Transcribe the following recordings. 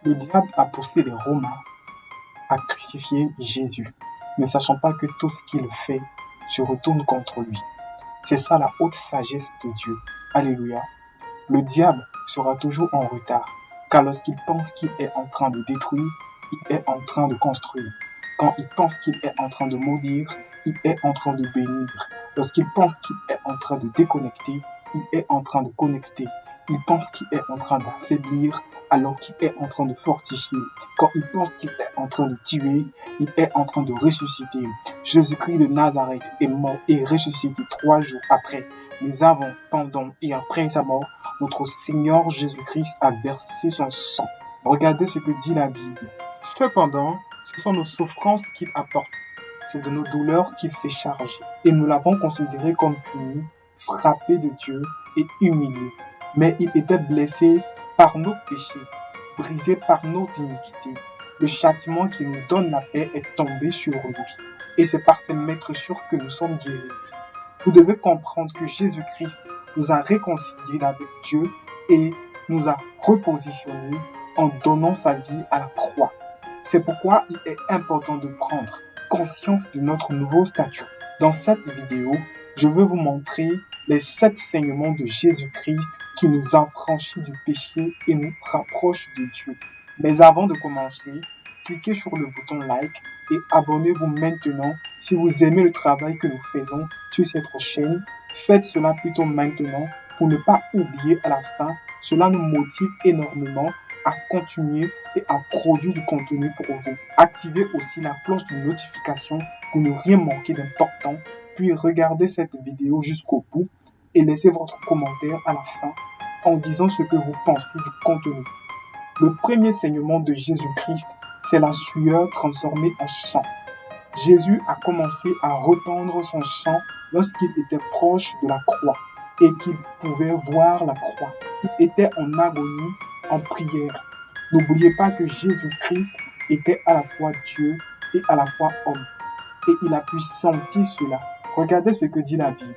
Le diable a poussé les Romains à crucifier Jésus, ne sachant pas que tout ce qu'il fait se retourne contre lui. C'est ça la haute sagesse de Dieu. Alléluia. Le diable sera toujours en retard, car lorsqu'il pense qu'il est en train de détruire, il est en train de construire. Quand il pense qu'il est en train de maudire, il est en train de bénir. Lorsqu'il pense qu'il est en train de déconnecter, il est en train de connecter. Il pense qu'il est en train d'affaiblir, alors qu'il est en train de fortifier. Quand il pense qu'il est en train de tuer, il est en train de ressusciter. Jésus-Christ de Nazareth est mort et ressuscité 3 jours après. Mais avant, pendant et après sa mort, notre Seigneur Jésus-Christ a versé son sang. Regardez ce que dit la Bible. Cependant, ce sont nos souffrances qu'il apporte. C'est de nos douleurs qu'il s'est chargé. Et nous l'avons considéré comme puni, frappé de Dieu et humilié. Mais il était blessé par nos péchés, brisé par nos iniquités. Le châtiment qui nous donne la paix est tombé sur lui. Et c'est par ses maîtressures que nous sommes guéris. Vous devez comprendre que Jésus-Christ nous a réconciliés avec Dieu et nous a repositionnés en donnant sa vie à la croix. C'est pourquoi il est important de prendre conscience de notre nouveau statut. Dans cette vidéo, je veux vous montrer les 7 saignements de Jésus-Christ qui nous affranchit du péché et nous rapproche de Dieu. Mais avant de commencer, cliquez sur le bouton like et abonnez-vous maintenant si vous aimez le travail que nous faisons sur cette chaîne. Faites cela plutôt maintenant pour ne pas oublier à la fin. Cela nous motive énormément à continuer et à produire du contenu pour vous. Activez aussi la cloche de notification pour ne rien manquer d'important. Puis regardez cette vidéo jusqu'au bout et laissez votre commentaire à la fin en disant ce que vous pensez du contenu. Le premier saignement de Jésus-Christ, c'est la sueur transformée en sang. Jésus a commencé à répandre son sang lorsqu'il était proche de la croix et qu'il pouvait voir la croix. Il était en agonie, en prière. N'oubliez pas que Jésus-Christ était à la fois Dieu et à la fois homme. Et il a pu sentir cela. Regardez ce que dit la Bible.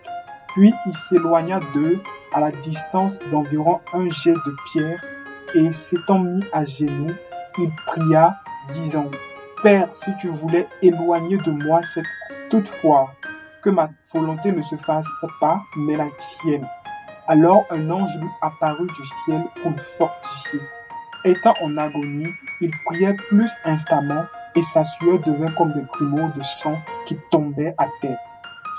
Puis il s'éloigna d'eux à la distance d'environ un jet de pierre et s'étant mis à genoux, il pria, disant, « Père, si tu voulais éloigner de moi cette coupe, toutefois, que ma volonté ne se fasse pas, mais la tienne. » Alors un ange lui apparut du ciel pour le fortifier. Étant en agonie, il priait plus instamment et sa sueur devint comme des grumeaux de sang qui tombaient à terre.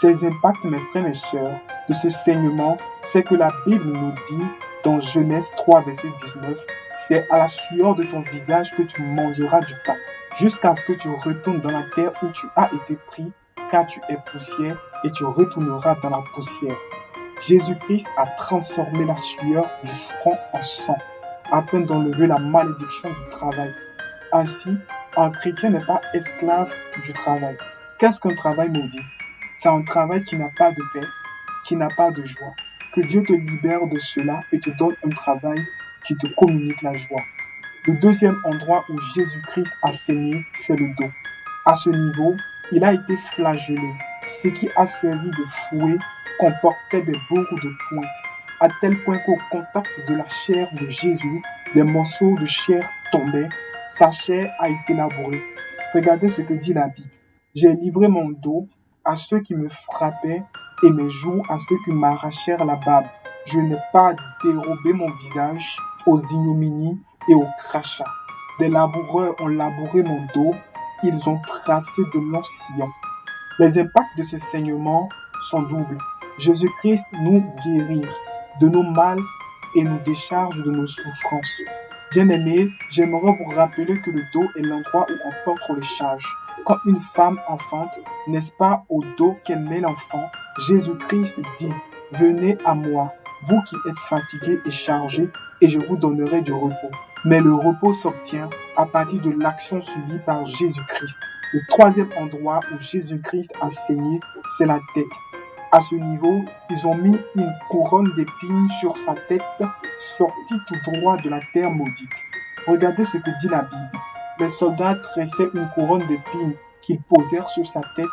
Ces impacts, mes frères et sœurs, de ce saignement, c'est que la Bible nous dit dans Genèse 3, verset 19, « C'est à la sueur de ton visage que tu mangeras du pain, jusqu'à ce que tu retournes dans la terre où tu as été pris, car tu es poussière et tu retourneras dans la poussière. » Jésus-Christ a transformé la sueur du front en sang, afin d'enlever la malédiction du travail. Ainsi, un chrétien n'est pas esclave du travail. Qu'est-ce qu'un travail maudit? C'est un travail qui n'a pas de paix, qui n'a pas de joie. Que Dieu te libère de cela et te donne un travail qui te communique la joie. Le deuxième endroit où Jésus-Christ a saigné, c'est le dos. À ce niveau, il a été flagellé, ce qui a servi de fouet comportait des bourres de pointe, à tel point qu'au contact de la chair de Jésus, des morceaux de chair tombaient, sa chair a été labourée. Regardez ce que dit la Bible. J'ai livré mon dos à ceux qui me frappaient et mes joues à ceux qui m'arrachèrent la barbe. Je n'ai pas dérobé mon visage aux ignominies et aux crachats. Des laboureurs ont labouré mon dos, ils ont tracé de longs sillons. Les impacts de ce saignement sont doubles. Jésus-Christ nous guérit de nos mal et nous décharge de nos souffrances. Bien-aimés, j'aimerais vous rappeler que le dos est l'endroit où on porte les charges. Quand une femme enfante, n'est-ce pas au dos qu'elle met l'enfant? Jésus-Christ dit, « Venez à moi, vous qui êtes fatigués et chargés, et je vous donnerai du repos. » Mais le repos s'obtient à partir de l'action subie par Jésus-Christ. Le troisième endroit où Jésus-Christ a saigné, c'est la tête. À ce niveau, ils ont mis une couronne d'épines sur sa tête, sortie tout droit de la terre maudite. Regardez ce que dit la Bible. Les soldats tressaient une couronne d'épines qu'ils posèrent sur sa tête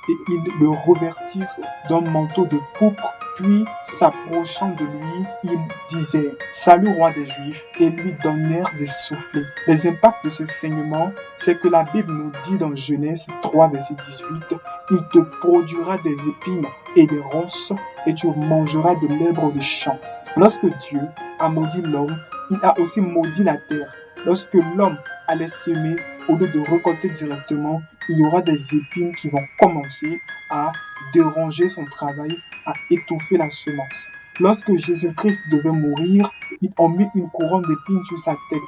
et ils le revêtirent d'un manteau de pourpre. Puis, s'approchant de lui, ils disaient « Salut, roi des Juifs » et lui donnèrent des soufflets. Les impacts de ce saignement, c'est que la Bible nous dit dans Genèse 3, verset 18 « Il te produira des épines et des ronces et tu mangeras de l'herbe des champs. » Lorsque Dieu a maudit l'homme, il a aussi maudit la terre. Lorsque l'homme allait semer, au lieu de récolter directement, il y aura des épines qui vont commencer à déranger son travail, à étouffer la semence. Lorsque Jésus-Christ devait mourir, ils ont mis une couronne d'épines sur sa tête.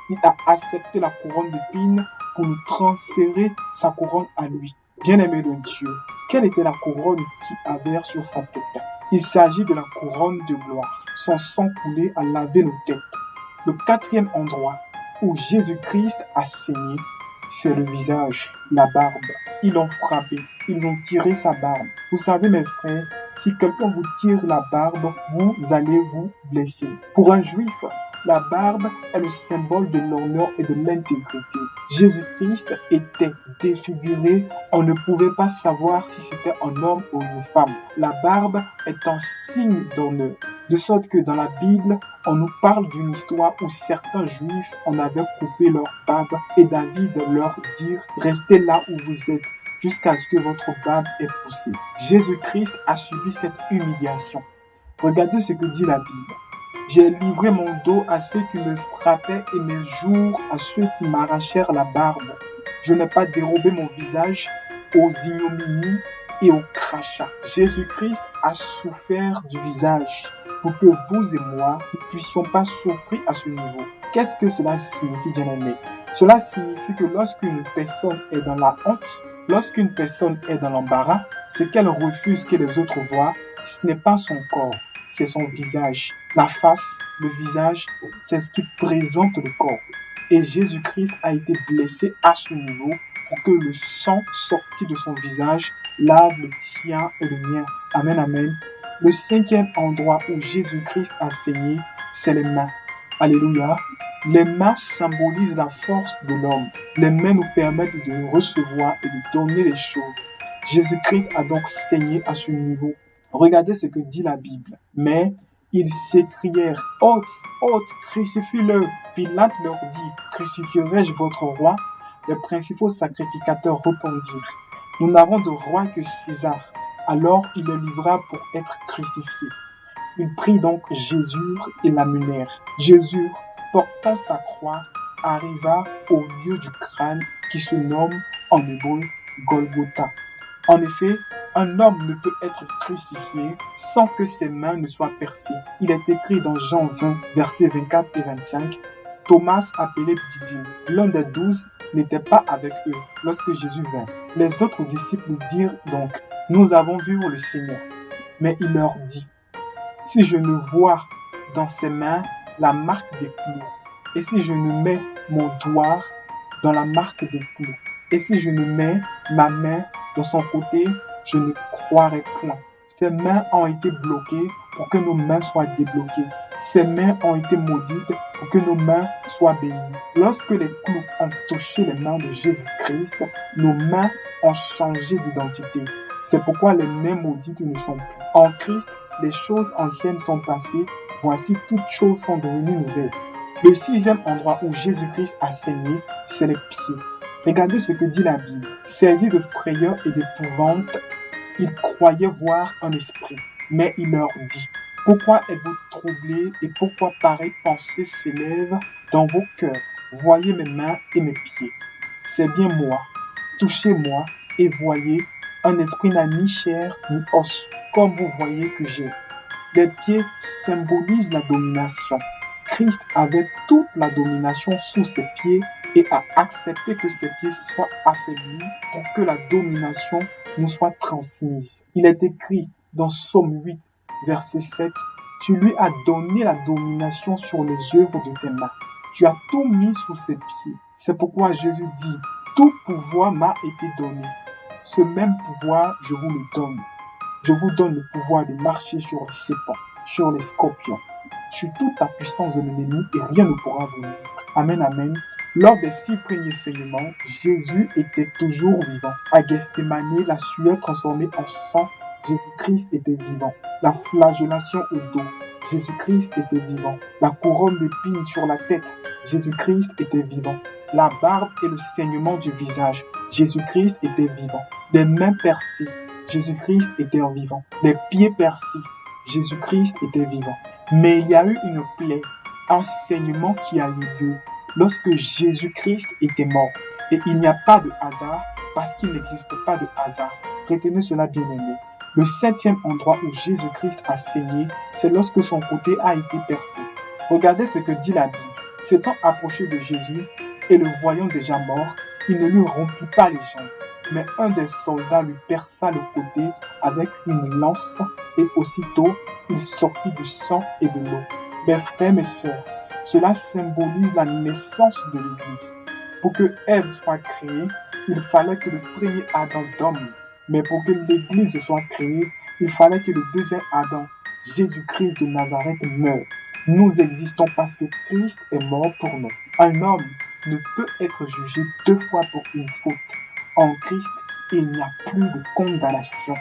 Il a accepté la couronne d'épines pour nous transférer sa couronne à lui. Bien-aimé de Dieu, quelle était la couronne qu'il avait sur sa tête? Il s'agit de la couronne de gloire. Son sang coulé a lavé nos têtes. Le quatrième endroit où Jésus-Christ a saigné, c'est le visage, la barbe. Ils l'ont frappé, ils ont tiré sa barbe. Vous savez, mes frères, si quelqu'un vous tire la barbe, vous allez vous blesser. Pour un juif, la barbe est le symbole de l'honneur et de l'intégrité. Jésus-Christ était défiguré, on ne pouvait pas savoir si c'était un homme ou une femme. La barbe est un signe d'honneur. De sorte que dans la Bible, on nous parle d'une histoire où certains juifs en avaient coupé leur barbe et David leur dit « Restez là où vous êtes jusqu'à ce que votre barbe ait poussé ». Jésus-Christ a subi cette humiliation. Regardez ce que dit la Bible. « J'ai livré mon dos à ceux qui me frappaient et mes jours à ceux qui m'arrachèrent la barbe. Je n'ai pas dérobé mon visage aux ignominies et aux crachats. » Jésus-Christ a souffert du visage pour que vous et moi ne puissions pas souffrir à ce niveau. Qu'est-ce que cela signifie, bien-aimé? Cela signifie que lorsqu'une personne est dans la honte, lorsqu'une personne est dans l'embarras, c'est qu'elle refuse que les autres voient, ce n'est pas son corps, c'est son visage. La face, le visage, c'est ce qui présente le corps. Et Jésus-Christ a été blessé à ce niveau pour que le sang sorti de son visage lave le tien et le mien. Amen, amen. Le cinquième endroit où Jésus-Christ a saigné, c'est les mains. Alléluia. Les mains symbolisent la force de l'homme. Les mains nous permettent de recevoir et de donner les choses. Jésus-Christ a donc saigné à ce niveau. Regardez ce que dit la Bible. Mais ils s'écrièrent, « Ôte, ôte, crucifie-le » Pilate leur dit, « Crucifierai-je votre roi ?» Les principaux sacrificateurs répondirent, « Nous n'avons de roi que César. » Alors il le livra pour être crucifié. Ils prirent donc Jésus et l'amenèrent. Jésus, portant sa croix, arriva au lieu du crâne qui se nomme en hébreu Golgotha. En effet, un homme ne peut être crucifié sans que ses mains ne soient percées. Il est écrit dans Jean 20, versets 24 et 25, « Thomas, appelé Didyme, l'un des 12, n'était pas avec eux lorsque Jésus vint. Les autres disciples dirent donc, « Nous avons vu le Seigneur. » Mais il leur dit, « Si je ne vois dans ses mains la marque des clous, et si je ne mets mon doigt dans la marque des clous, et si je ne mets ma main de son côté, je ne croirai point. » Ses mains ont été bloquées pour que nos mains soient débloquées. Ses mains ont été maudites pour que nos mains soient bénies. Lorsque les clous ont touché les mains de Jésus-Christ, nos mains ont changé d'identité. C'est pourquoi les mains maudites ne sont plus. En Christ, les choses anciennes sont passées. Voici, toutes choses sont devenues nouvelles. Le sixième endroit où Jésus-Christ a saigné, c'est les pieds. Regardez ce que dit la Bible. Saisi de frayeur et d'épouvante, il croyait voir un esprit. Mais il leur dit, « Pourquoi êtes-vous troublés et pourquoi pareille pensée s'élève dans vos cœurs? Voyez mes mains et mes pieds. C'est bien moi. Touchez-moi et voyez, un esprit n'a ni chair ni os, comme vous voyez que j'ai. » Les pieds symbolisent la domination. Christ avait toute la domination sous ses pieds et a accepté que ses pieds soient affaiblis pour que la domination nous soit transmise. Il est écrit dans Psaume 8, verset 7, « Tu lui as donné la domination sur les œuvres de tes mains. Tu as tout mis sous ses pieds. » C'est pourquoi Jésus dit, « Tout pouvoir m'a été donné. Ce même pouvoir, je vous le donne. Je vous donne le pouvoir de marcher sur les serpents, sur les scorpions, sur toute la puissance de l'ennemi et rien ne pourra vous nuire. » Amen, amen. Lors des 6 premiers saignements, Jésus était toujours vivant. À Gethsémani, la sueur transformée en sang, Jésus-Christ était vivant. La flagellation au dos, Jésus-Christ était vivant. La couronne d'épines sur la tête, Jésus-Christ était vivant. La barbe et le saignement du visage, Jésus-Christ était vivant. Des mains percées, Jésus-Christ était vivant. Des pieds percés, Jésus-Christ était vivant. Mais il y a eu une plaie, un saignement qui a eu lieu lorsque Jésus-Christ était mort. Et il n'y a pas de hasard parce qu'il n'existe pas de hasard. Retenez cela, bien-aimé. Le 7e endroit où Jésus-Christ a saigné, c'est lorsque son côté a été percé. Regardez ce que dit la Bible. S'étant approché de Jésus et le voyant déjà mort, il ne lui rompit pas les jambes, mais un des soldats lui perça le côté avec une lance et aussitôt il sortit du sang et de l'eau. Mes frères, mes sœurs, cela symbolise la naissance de l'Église. Pour que Ève soit créée, il fallait que le premier Adam d'homme. Mais pour que l'Église soit créée, il fallait que le deuxième Adam, Jésus-Christ de Nazareth, meure. Nous existons parce que Christ est mort pour nous. Un homme ne peut être jugé 2 fois pour une faute. En Christ, il n'y a plus de condamnation.